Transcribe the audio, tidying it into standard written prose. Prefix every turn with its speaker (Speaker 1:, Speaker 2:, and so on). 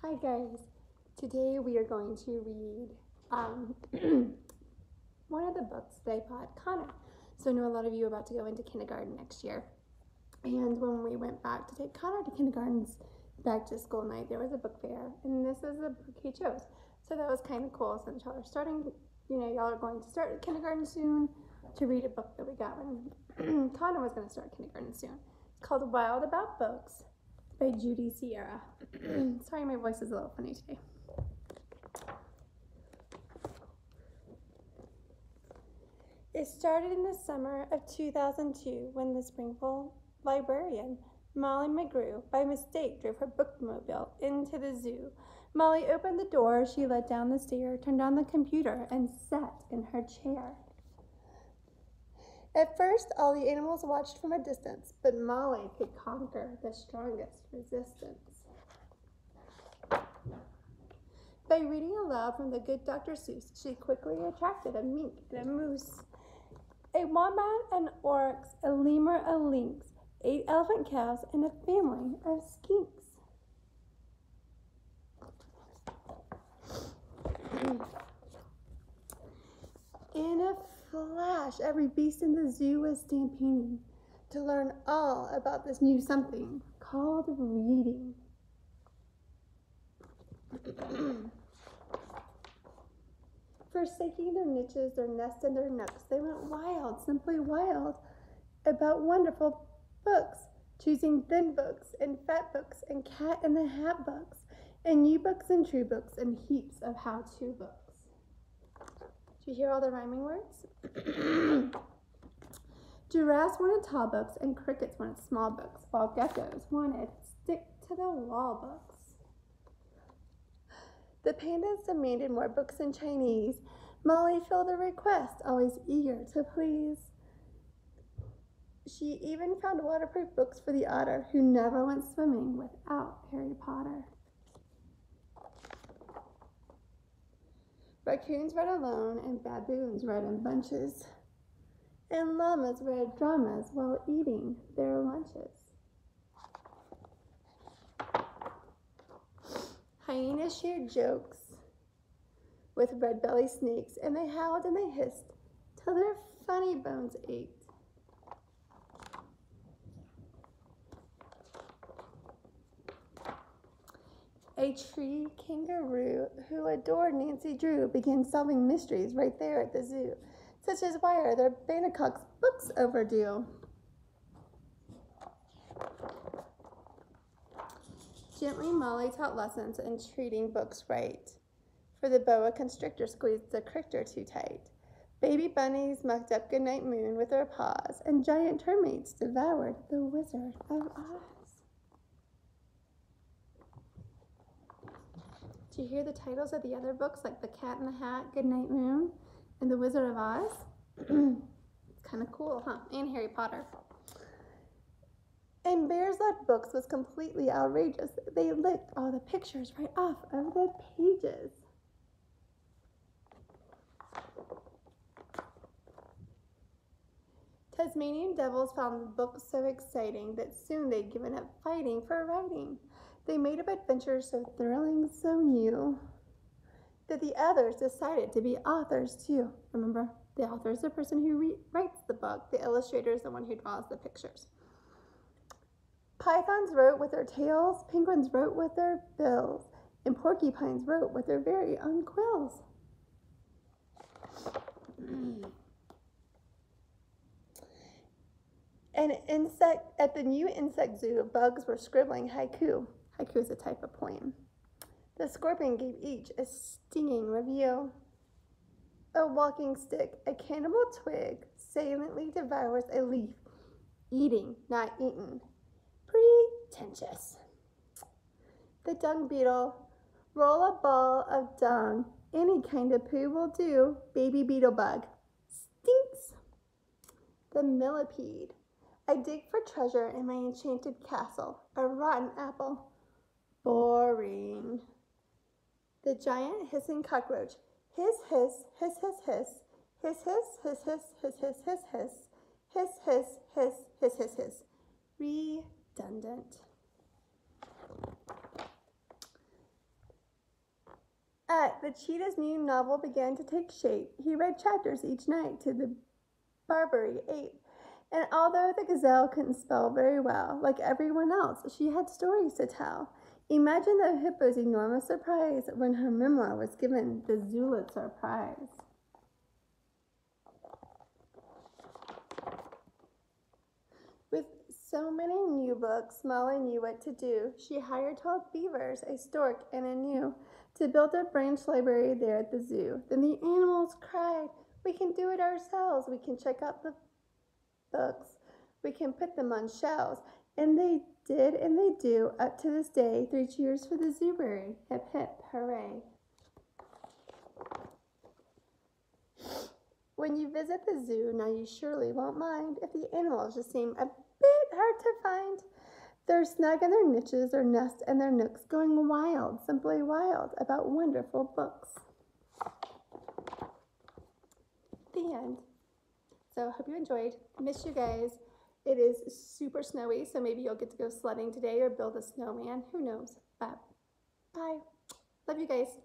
Speaker 1: Hi guys, today we are going to read one of the books that I bought Connor. So I know a lot of you are about to go into kindergarten next year. And when we went back to take Connor to kindergarten's back to school night, there was a book fair, and this is the book he chose. So that was kind of cool since y'all are starting, y'all are going to start kindergarten soon, to read a book that we got when Connor was going to start kindergarten soon. It's called Wild About Books by Judy Sierra. Sorry, my voice is a little funny today. It started in the summer of 2002 when the Springfield librarian, Molly McGrew, by mistake drove her bookmobile into the zoo. Molly opened the door, she led down the stair, turned on the computer, and sat in her chair. At first, all the animals watched from a distance, but Molly could conquer the strongest resistance. By reading aloud from the good Dr. Seuss, she quickly attracted a mink and a moose, a wombat, an oryx, a lemur, a lynx, 8 elephant cows, and a family of skinks. In a flash, every beast in the zoo was stampeding to learn all about this new something called reading. Forsaking their niches, their nests, and their nooks, they went wild, simply wild, about wonderful books, choosing thin books and fat books and cat in the hat books, and new books and true books, and heaps of how-to books. Did you hear all the rhyming words? Giraffes wanted tall books, and crickets wanted small books, while geckos wanted stick-to-the-wall books. The pandas demanded more books in Chinese. Molly filled the request, always eager to please. She even found waterproof books for the otter, who never went swimming without Harry Potter. Raccoons read alone, and baboons read in bunches, and llamas read dramas while eating their lunches. Hyenas shared jokes with red-bellied snakes, and they howled and they hissed till their funny bones ached. A tree kangaroo who adored Nancy Drew began solving mysteries right there at the zoo, such as why are their Bangkok's books overdue? Gently, Molly taught lessons in treating books right. For the boa constrictor squeezed the critter too tight. Baby bunnies mucked up Goodnight Moon with their paws, and giant termites devoured the Wizard of Oz. Do you hear the titles of the other books, like The Cat in the Hat, Goodnight Moon, and The Wizard of Oz? It's kind of cool, huh? And Harry Potter. And Bears Love Books was completely outrageous. They licked all the pictures right off of the pages. Tasmanian devils found the books so exciting that soon they'd given up fighting for writing. They made up adventures so thrilling, so new, that the others decided to be authors too. Remember, the author is the person who writes the book. The illustrator is the one who draws the pictures. Pythons wrote with their tails, penguins wrote with their bills, and porcupines wrote with their very own quills. At the new insect zoo, bugs were scribbling haiku. Haiku is a type of poem. The scorpion gave each a stinging review. A walking stick, a cannibal twig, silently devours a leaf, eating, not eaten. Pretentious. The dung beetle, roll a ball of dung. Any kind of poo will do. Baby beetle bug, stinks. The millipede, I dig for treasure in my enchanted castle. A rotten apple, boring. The giant hissing cockroach, hiss, hiss, hiss, hiss, hiss, hiss, hiss, hiss, hiss, hiss, hiss, hiss, hiss, hiss, hiss, hiss, hiss, hiss, hiss. Redundant. the cheetah's new novel began to take shape, he read chapters each night to the Barbary ape. And although the gazelle couldn't spell very well, like everyone else, she had stories to tell. Imagine the hippo's enormous surprise when her memoir was given the Zulitzer Prize. With so many new books, Molly knew what to do. She hired 12 beavers, a stork, and a gnu to build a branch library there at the zoo. Then the animals cried, "We can do it ourselves. We can check out the books. We can put them on shelves." And they did, and they do, up to this day. 3 cheers for the Zooberry. Hip, hip, hooray. When you visit the zoo, now you surely won't mind if the animals just seem a bit hard to find. They're snug in their niches, their nests, and their nooks, going wild, simply wild, about wonderful books. The end. So I hope you enjoyed. Miss you guys. It is super snowy, so maybe you'll get to go sledding today or build a snowman. Who knows? But bye. Love you guys.